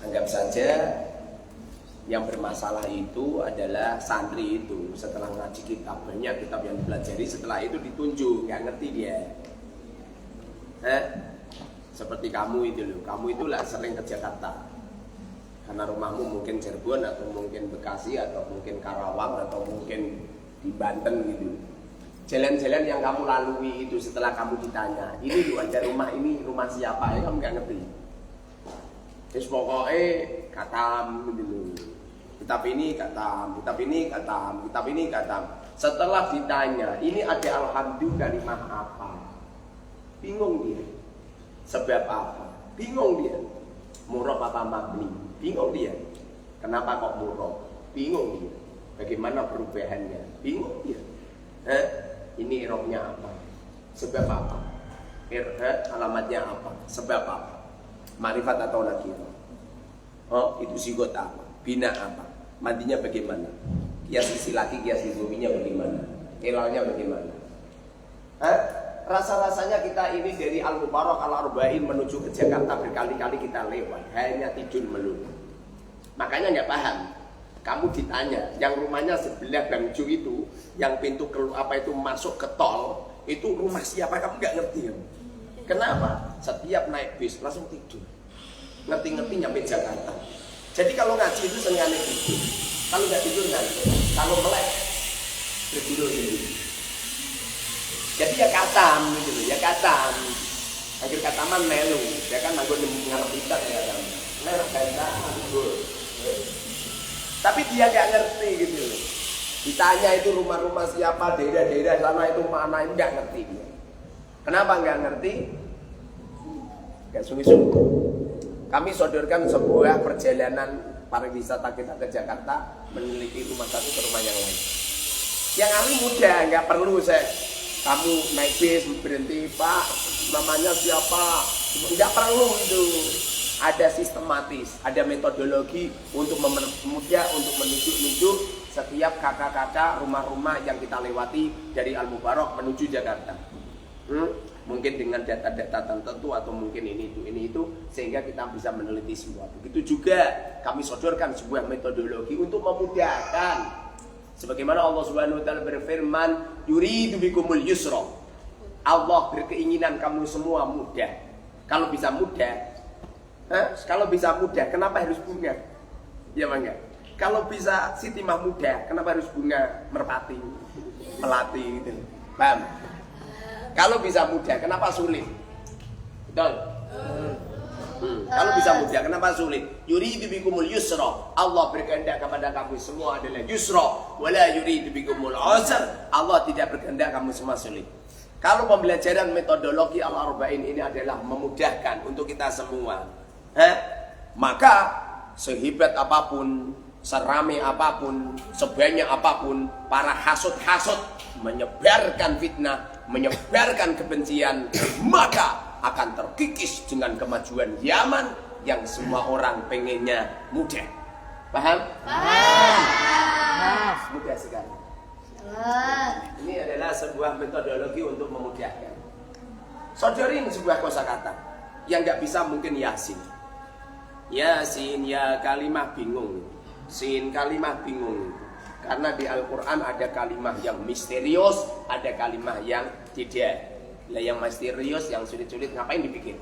Anggap saja yang bermasalah itu adalah santri itu. Setelah ngaji kitab, banyak kitab yang dipelajari, setelah itu ditunjuk, nggak ngerti dia. Seperti kamu itu loh, kamu itulah sering ke Jakarta karena rumahmu mungkin Cirebon atau mungkin Bekasi atau mungkin Karawang atau mungkin di Banten gitu. Jalan-jalan yang kamu lalui itu setelah kamu ditanya, ini lu ada rumah ini, rumah siapa? Ya kamu nggak ngerti. Terus pokoknya katam gitu loh. Kitab ini katam, kitab ini katam, kitab ini katam. Setelah ditanya, ini ada alhamdulillah kalimah apa? Bingung dia. Sebab apa? Bingung dia. Murab apa mabni? Bingung dia. Kenapa kok murab? Bingung dia. Bagaimana perubahannya? Bingung dia. Ini irobnya apa? Sebab apa? Alamatnya apa? Sebab apa? Ma'rifat atau nakirah? Oh, itu sigot apa? Bina apa? Madinya bagaimana? Kias isi laki, kias ibuminya bagaimana? Ilalnya bagaimana? Rasa-rasanya kita ini dari Al-Mubarak Al-Arba'in menuju ke Jakarta berkali-kali kita lewat, hanya tidur melulu. Makanya nggak paham. Kamu ditanya, yang rumahnya sebelah Bangju itu, yang pintu apa itu masuk ke tol, itu rumah siapa? Kamu nggak ngerti ya? Kenapa? Setiap naik bis langsung tidur. Ngerti-ngerti nyampe Jakarta. Jadi kalau ngaji itu sengaja tidur. Kalau nggak tidur ngantuk. Kalau melek berguru sendiri. Jadi ya katam gitu loh, ya katam. Akhir kataman melu, ya kan nganggo ngarep pitak ya kan. Merah katam. Tapi dia nggak ngerti gitu loh. Ditanya itu rumah-rumah siapa, daerah-daerah sana itu mana, itu nggak ngerti dia. Kenapa nggak ngerti? Nggak sungguh-sungguh. Kami sodorkan sebuah perjalanan pariwisata kita ke Jakarta, meneliti rumah satu ke rumah yang lain. Yang ahli muda, nggak perlu kamu naik bis berhenti, Pak, namanya siapa? Nggak perlu itu. Ada sistematis, ada metodologi untuk memudah untuk menunjuk setiap kakak-kakak rumah-rumah yang kita lewati dari Al-Mubarak menuju Jakarta. Mungkin dengan data-data tertentu atau mungkin ini itu sehingga kita bisa meneliti semua. Begitu juga kami sodorkan sebuah metodologi untuk memudahkan. Sebagaimana Allah Subhanahu wa taala berfirman, "Yuridu bikumul yusra." Allah berkeinginan kamu semua mudah. Kalau bisa mudah, kenapa harus bunga? Ya bangga. Kalau bisa Siti Mah mudah, kenapa harus bunga merpati, melati gitu? Paham? Kalau bisa mudah, kenapa sulit? Betul? Kalau bisa mudah, kenapa sulit? Yuridu bikumul yusra. Allah berkehendak kepada kamu semua adalah yusra. Wala yuridu bikumul usra. Allah tidak berkehendak kamu semua sulit. Kalau pembelajaran metodologi Al-Arba'in ini adalah memudahkan untuk kita semua, maka sehebat apapun, serame apapun, sebanyak apapun para hasud-hasud menyebarkan fitnah, menyebarkan kebencian, maka akan terkikis dengan kemajuan zaman yang semua orang pengennya mudah. Paham? Paham. Mudah sekali. Ini adalah sebuah metodologi untuk memudahkan. Sodorin sebuah kosakata yang nggak bisa mungkin Yasin. Yasin, ya kalimah bingung. Sin kalimah bingung. Karena di Al-Quran ada kalimah yang misterius, ada kalimah yang tidak. Lah yang misterius, yang sulit-sulit ngapain dipikir?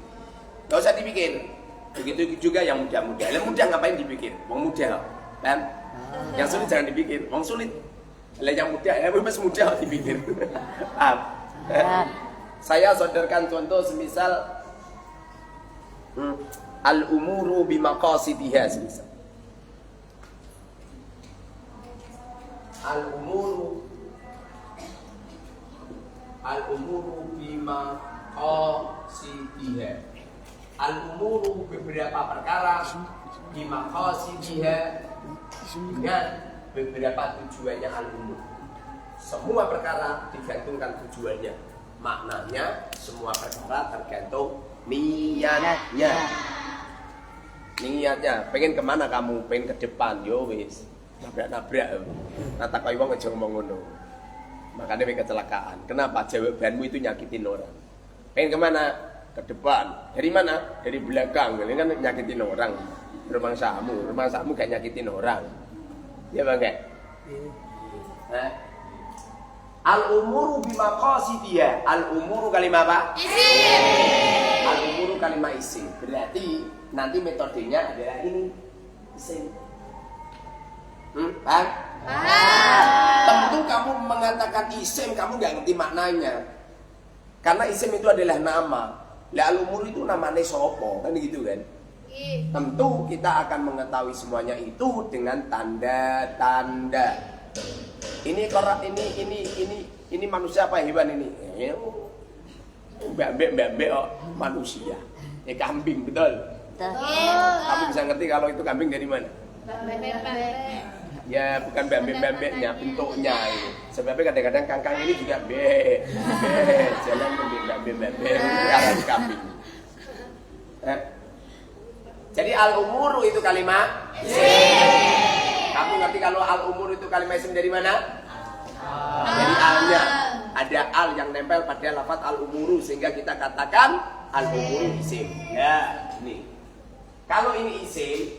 Gak usah dipikir. Begitu juga yang mudah-mudah. Lah mudah ngapain dipikir? Wong mudah. Kan? Yang sulit jangan dipikir. Wong sulit. Lah yang mudah, ya bebas mudah dipikir. Saya sodorkan contoh semisal al-umuru bimaqasidiha semisal. Al-umuru bima qasidiha. Al-umuru beberapa perkara bima qasidiha dengan beberapa tujuannya al-umur. Semua perkara digantungkan tujuannya. Maknanya semua perkara tergantung niatnya. Niatnya, pengen kemana kamu? Pengen ke depan, yo wis. Nabrak-nabrak. Nata kaya wong aja ngomong ngono. Makanya pengen kecelakaan. Kenapa? Jawabanmu itu nyakitin orang. Pengen kemana? Ke depan. Dari mana? Dari belakang. Ini kan nyakitin orang. rumangsamu gak nyakitin orang. Ya Bang gak? Al-umuru bimaqasidiha. Al-umuru kalimah apa? Isim. Al-umuru kalimah isim. Berarti nanti metodenya adalah ini. Isim. Paham? Tentu kamu mengatakan isim, kamu gak ngerti maknanya. Karena isim itu adalah nama. Lah al-umur itu namanya sopo, kan gitu kan? Tentu kita akan mengetahui semuanya itu dengan tanda-tanda. Ini manusia apa hewan ini? Mbak manusia. Kambing, betul? Kamu bisa ngerti kalau itu kambing dari mana? Ya bukan bambek-bambeknya, bentuknya ini. Sebabnya kadang-kadang kangkang ini juga jalan bambek-bambek, kalau kambing. Jadi al-umuru itu kalimat isim. Kamu ngerti kalau al-umur itu kalimat isim dari mana? Dari alnya. Ada al yang nempel pada lafaz al-umuru sehingga kita katakan al-umuru isim. Ya, ini. Kalau ini isim,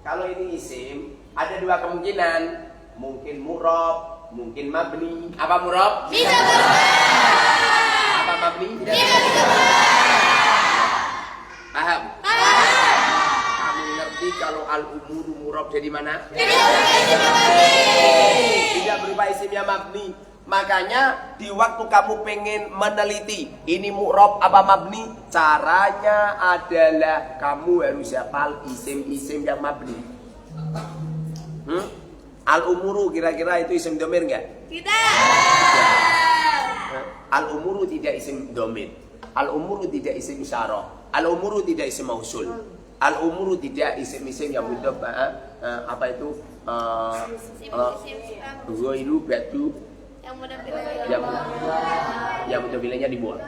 kalau ini isim, ada dua kemungkinan. Mungkin mu'rab, mungkin mabni. Apa mu'rab? Bisa berubah. Apa mabni? Bisa berubah. Paham? Kalau al-umuru murab jadi mana? Tidak berubah isimnya mabni. Makanya di waktu kamu pengen meneliti ini mu'rab apa mabni, caranya adalah kamu harus hafal isim-isim yang mabni. Al-umuru kira-kira itu isim domir enggak? Tidak. Al-umuru tidak isim domir. Al-umuru tidak isim isyarah. Al-umuru tidak isim mausul. Al-umuru tidak isim-isim yang mudhaf, apa itu? Ghairu ba'du yang mudhaf dibuang.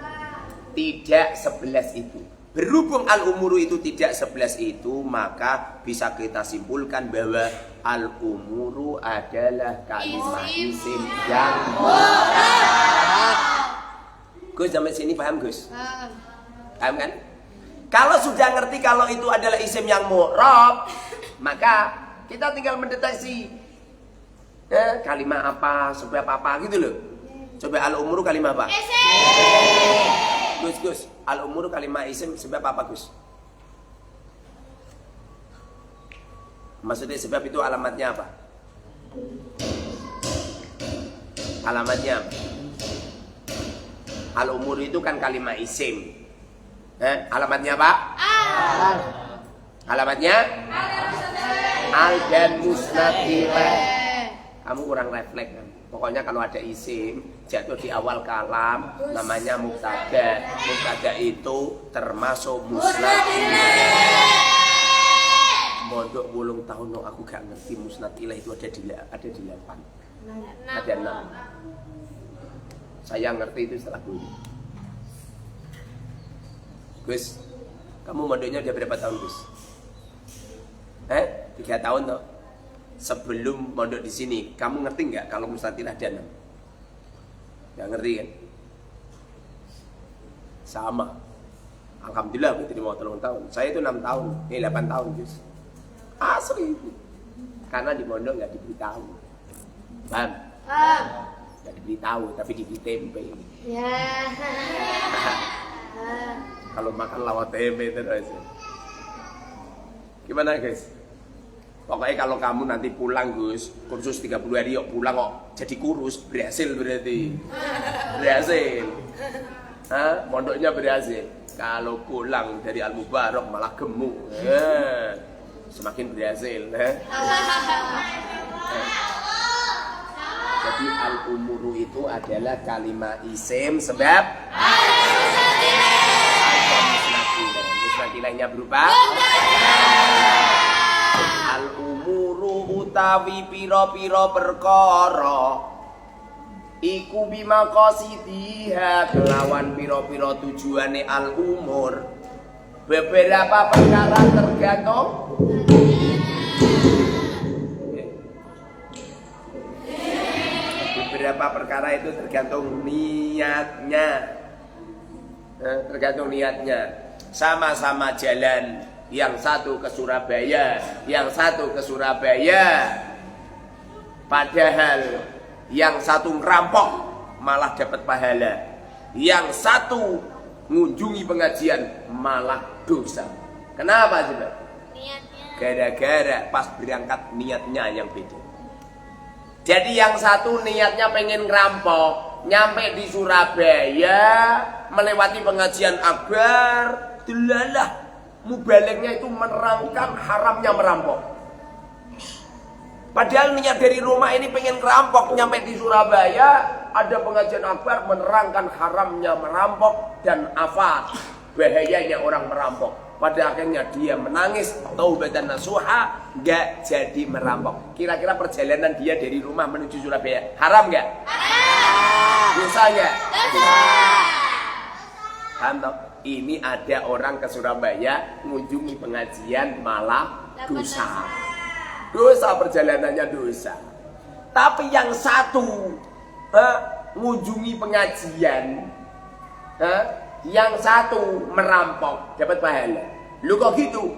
Tidak 11 itu. Berhubung al-umuru itu tidak 11 itu, maka bisa kita simpulkan bahwa al-umuru adalah kalimat isim yang mu'rab. Gus sampai sini paham Gus? Paham kan? Kalau sudah ngerti kalau itu adalah isim yang mu'rab, maka kita tinggal mendeteksi kalimat apa, sebab apa gitu loh. Coba al-umuru kalimat apa? Gus, al-umuru kalimat isim sebab apa Gus? Maksudnya sebab itu alamatnya apa? Alamatnya apa? Al-umuru itu kan kalimat isim. Alamatnya apa? Al. Alamatnya? Al dan musnad ilaih. Kamu kurang refleks kan? Pokoknya kalau ada isim jatuh di awal kalam namanya mubtada. Mubtada itu termasuk musnad ilaih. Mondok 8 tahun no, aku gak ngerti musnad ilaih itu ada di 8. Ada 6. Saya ngerti itu setelah dulu. Gus, kamu mondoknya udah berapa tahun Gus? 3 tahun toh. Sebelum mondok di sini, kamu ngerti nggak kalau mustatilah ada 6? Nggak ngerti kan? Sama. Alhamdulillah aku terima 3 tahun. Saya itu 6 tahun, 8 tahun Gus. Asli. Karena di mondok nggak diberitahu. Paham? Nggak diberitahu, tapi diberi tempe. Ya. Kalau makan lawat tempe terus. Gimana guys? Pokoknya kalau kamu nanti pulang Gus, kursus 30 hari yuk pulang kok jadi kurus, berhasil berarti. Berhasil. Mondoknya berhasil. Kalau pulang dari Al-Mubarak malah gemuk. Semakin berhasil. Jadi al-umuru itu adalah kalimat isim sebab musnad ilaihnya berupa al-umuru utawi piro-piro perkara iku bimaqasidiha kelawan piro-piro tujuane al-umur. Beberapa perkara tergantung beberapa perkara itu tergantung niatnya. sama-sama jalan, yang satu ke Surabaya, yang satu ke Surabaya, padahal yang satu ngerampok malah dapat pahala, yang satu ngunjungi pengajian malah dosa. Kenapa coba? Niatnya. Gara-gara pas berangkat niatnya yang beda. Jadi yang satu niatnya pengen ngerampok, nyampe di Surabaya melewati pengajian akbar, delalah mubaliknya itu menerangkan haramnya merampok. Padahal niat dari rumah ini pengen ngerampok, nyampe di Surabaya ada pengajian akbar menerangkan haramnya merampok dan apa bahayanya orang merampok. Pada akhirnya dia menangis, taubatan nasuha, nggak jadi merampok. Kira-kira perjalanan dia dari rumah menuju Surabaya haram nggak? Haram. Dosa nggak? Dosa. Paham toh? Ini ada orang ke Surabaya mengunjungi pengajian malah dosa. Dosa perjalanannya dosa. Tapi yang satu mengunjungi pengajian, yang satu merampok dapat pahala. Lu kok gitu?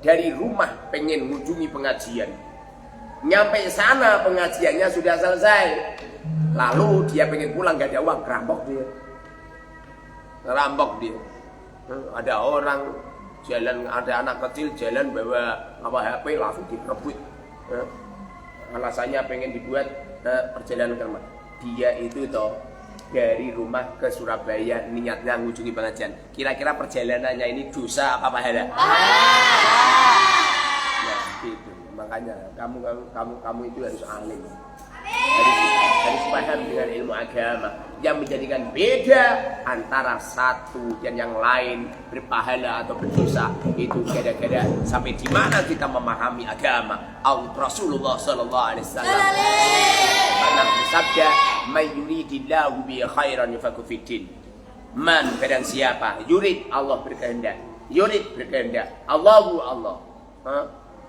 Dari rumah pengen mengunjungi pengajian, nyampe sana pengajiannya sudah selesai, lalu dia pengen pulang gak ada uang, ngerampok dia. Ngerampok dia. Ada orang jalan, ada anak kecil jalan bawa HP langsung direbut. Alasannya pengen dibuat perjalanan ke rumah. Dia itu toh dari rumah ke Surabaya niatnya mengunjungi pengajian. Kira-kira perjalanannya ini dosa apa pahala? Ya gitu. Makanya kamu itu harus alim. Harus paham dengan ilmu agama yang menjadikan beda antara satu dan yang lain, berpahala atau berdosa. Itu gara-gara sampai di mana kita memahami agama. Rasulullah sallallahu alaihi wasallam pernah bersabda, "May yuridillahu bi khairan yufaqihu fiddin." Man, barang siapa yurid, Allah berkehendak. Yurid berkehendak. Allahu Allah.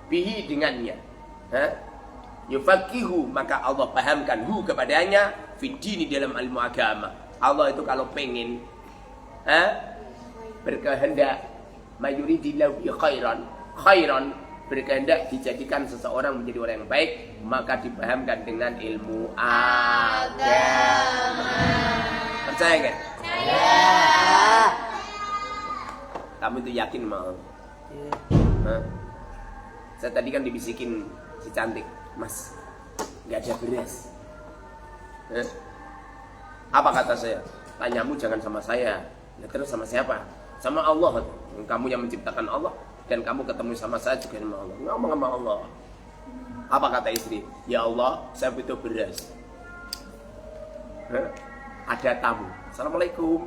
Bihi dengannya. Yufaqihu, maka Allah pahamkan hu kepadanya fiddini, dalam ilmu agama. Allah itu kalau pengen berkehendak, mayuridillahu bi khairan berkehendak dijadikan seseorang menjadi orang yang baik, maka dipahamkan dengan ilmu agama. Percaya kan? Percaya. Kamu itu yakin mau? Saya tadi kan dibisikin si cantik, Mas, nggak ada beras. Apa kata saya? Tanyamu jangan sama saya. Ya terus sama siapa? Sama Allah. Kamu yang menciptakan Allah, dan kamu ketemu sama saya juga sama Allah. Ngomong sama Allah. Apa kata istri? Ya Allah, saya butuh beras. Ada tamu. Assalamualaikum.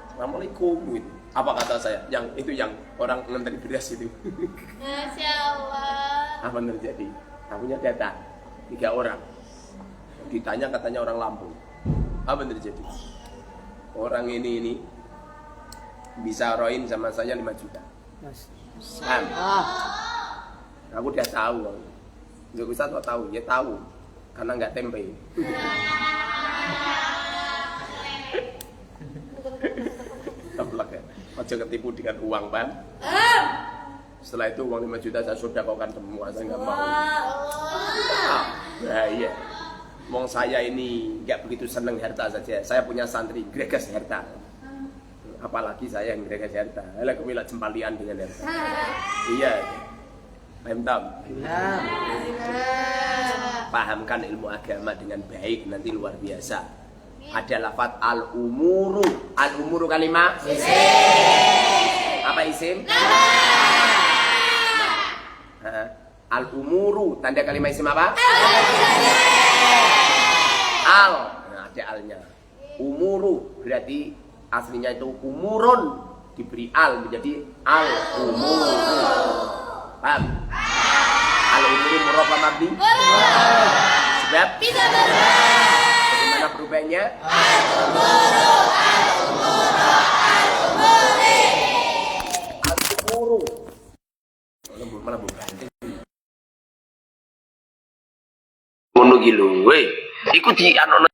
Assalamualaikum. Gitu. Apa kata saya? Yang itu yang orang ngantri beras itu. Masya Allah. Apa yang terjadi? Tamunya datang 3 orang. Ditanya katanya orang Lampung. Apa yang terjadi? Orang ini bisa roin sama saya 5 juta. Aku udah tahu. Nggak usah kok tahu, ya tahu. Karena nggak tempe. Tablak ya. Aja ketipu dengan uang, Pan. Setelah itu uang 5 juta saya sedekahkan semua, saya nggak mau. Bahaya. Wong saya ini nggak begitu seneng harta saja. Saya punya santri greges harta. Apalagi saya yang greges harta. Alah kemilah jempalian dengan harta. Iya. Paham tak? Pahamkan ilmu agama dengan baik, nanti luar biasa. Ada lafaz al-umuru. Al-umuru kalimah isim. Apa isim? Al-umuru, tanda kalimat isim apa? Al. Nah, ada alnya. Umuru berarti aslinya itu umurun, diberi al menjadi al-umuru. Paham? Al-umuru murab apa mabni? Sebab Bisa berubah. bagaimana perubahannya? Al-umuru, Al-umuru. Mana bukan? Ngono iki lho, weh. Iku di anono